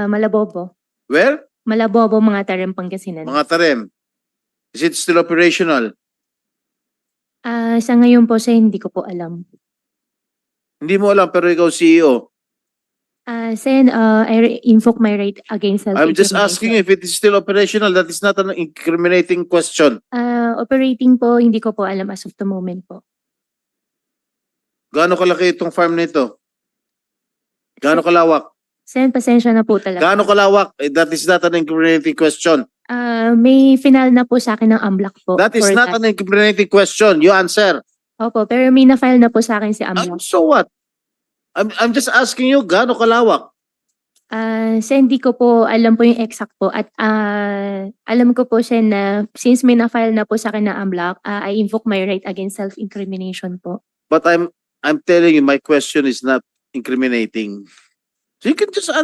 Malabobo. Where? Malabobo, mga Tarem, Pangasinan. Mga Tarem. Is it still operational? Sa ngayon po, Sen, hindi ko po alam. Hindi mo alam pero ikaw CEO. Sen, I invoke my right against I'm just self-incrimination. asking you if it is still operational. That is not an incriminating question. Operating po, hindi ko po alam as of the moment po. Gaano kalaki itong farm nito? Gaano kalawak? Sen, pasensya na po talaga. Gaano kalawak? That is not an incriminating question. May final na po sa akin ng AMLAC po. That is for not an incriminating question. You answer. Opo, pero may na-file na po sa akin si AMLAC. So what? I'm just asking you, gaano kalawak? Sen, hindi ko po alam po yung exact po. At alam ko po, Sen, na since may na-file na po sa akin ng AMLAC, I invoke my right against self-incrimination po. But I'm telling you, my question is not incriminating. So you can just answer.